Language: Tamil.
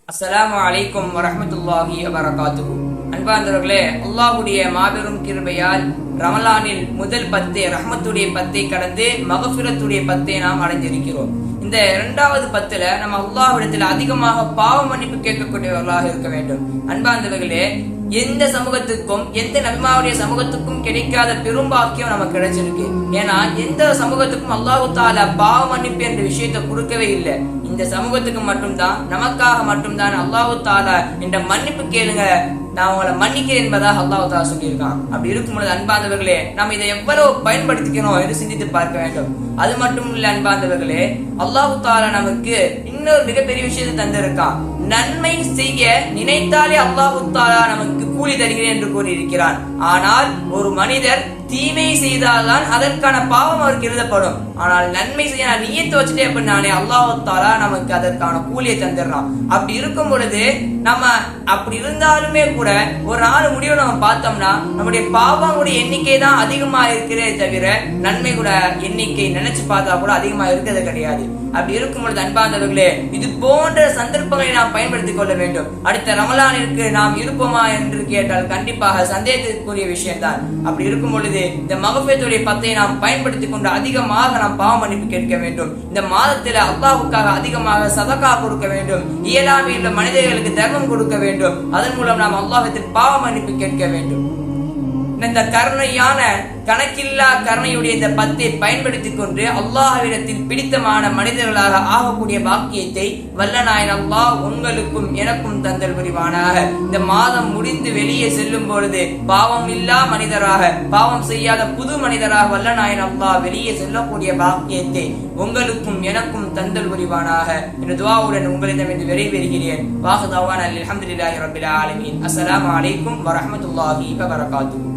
அஸ்ஸலாமு அலைக்கும் வரஹ்மத்துல்லாஹி வபரகாத்துஹு. அன்பார்ந்தவர்களே, அல்லாஹ்வுடைய மாபெரும் கிருபையால் ரமலானில் முதல் 10 ரஹ்மத்துடைய 10 கடந்து மகஃபிரத்துடைய 10 நாம் அடைந்திருக்கிறோம். இந்த 2வது 10ல நம்ம அல்லாஹ்விடத்தில் அதிகமாக பாவ மன்னிப்பு கேட்கக்கூடியவர்களாக இருக்க வேண்டும். அன்பார்ந்தவர்களே, எந்த சமூகத்துக்கும் எந்த நபிமாவுடைய சமூகத்துக்கும் கிடைக்காத பெரும்பாக்கியம் நமக்கு கிடைச்சிருக்கு. ஏன்னா எந்த சமூகத்துக்கும் அல்லாஹ் தஆலா பாவ மன்னிப்பு என்ற விஷயத்தை கொடுக்கவே இல்லை. இந்த சமூகத்துக்கு மட்டும்தான், நமக்காக மட்டும்தான் அல்லாஹ் தஆலா என்ற மன்னிப்பு கேளுங்க, நான் உங்களை மன்னிக்கிறேன் என்பதாக அல்லாஹ் தஆலா சொல்லியிருக்கான். அப்படி இருக்கும் பொழுது அன்பார்ந்தவர்களே, நாம் இதை எவ்வளவு பயன்படுத்திக்கணும் என்று சிந்தித்து பார்க்க வேண்டும். அது மட்டும் இல்ல அன்பார்ந்தவர்களே, அல்லாஹ் தஆலா நமக்கு இன்னொரு மிகப்பெரிய விஷயத்தை தந்திருக்கான். நன்மை செய்ய நினைத்தாலே அல்லாஹ் தஆலா நமக்கு கூலி தருகிறேன் என்று கூறியிருக்கிறான். ஆனால் ஒரு மனிதர் தீமை செய்தால்தான் அதற்கான பாவம் அவருக்கு எழுதப்படும். ஆனால் நன்மை செய்ய நான் நியத்து வச்சுட்டே அப்படின்னாலே அல்லாஹ் தஆலா நமக்கு அதற்கான கூலியை தந்துடுறான். அப்படி இருக்கும் பொழுது நம்ம அப்படி இருந்தாலுமே கூட ஒரு நாள் முடிவு நம்ம பார்த்தோம்னா நம்முடைய பாவங்களுடைய எண்ணிக்கை தான் அதிகமா இருக்கிறதே தவிர நன்மை கூட எண்ணிக்கை நினைச்சு பார்த்தா கூட அதிகமா இருக்கிறது கிடையாது. அப்படி இருக்கும் பொழுது அன்பார்ந்தவர்களே, இது போன்ற சந்தர்ப்பங்களை நாம் பயன்படுத்திக் கொள்ள வேண்டும். அடுத்த ரமலானிற்கு நாம் இருப்போமா என்று கேட்டால் கண்டிப்பாக சந்தேகத்திற்குரிய விஷயம்தான். அப்படி இருக்கும் பொழுது இந்த மகஃபிரத்துடைய 10 நாம் பயன்படுத்திக் கொண்டு அதிகமாக நாம் பாவ மன்னிப்பு கேட்க வேண்டும். இந்த மாதத்தில் அல்லாஹ்வுக்காக அதிகமாக சதகா கொடுக்க வேண்டும். இயலாமை உள்ள மனிதர்களுக்கு தர்மம் கொடுக்க வேண்டும். அதன் மூலம் நாம் அல்லாஹ்விடத்தில் பாவ மன்னிப்பு கேட்க வேண்டும். இந்த கருணையான கணக்கில்லா கருணையுடைய இந்த 10 பயன்படுத்திக் கொண்டு அல்லாஹ்விடத்தில் பிடித்தமான மனிதர்களாக ஆகக்கூடிய பாக்கியத்தை வல்ல நாயன் அல்லாஹ் உங்களுக்கும் எனக்கும் தந்தல் புரிவானாக. இந்த மாதம் முடிந்து வெளியே செல்லும் பொழுது பாவம் இல்லா மனிதராக, பாவம் செய்யாத புது மனிதராக வல்ல நாயன் அல்லாஹ் வெளியே செல்லக்கூடிய பாக்கியத்தை உங்களுக்கும் எனக்கும் தந்தல் புரிவானாக என்ற துஆவுடன் உங்களிடமிருந்து விடைபெறுகிறேன். வாஹிதாவான அல்ஹம்துலில்லாஹி ரப்பில் ஆலமீன். அஸ்ஸலாமு அலைக்கும் வரஹ்மத்துல்லாஹி வபரகாத்துஹு.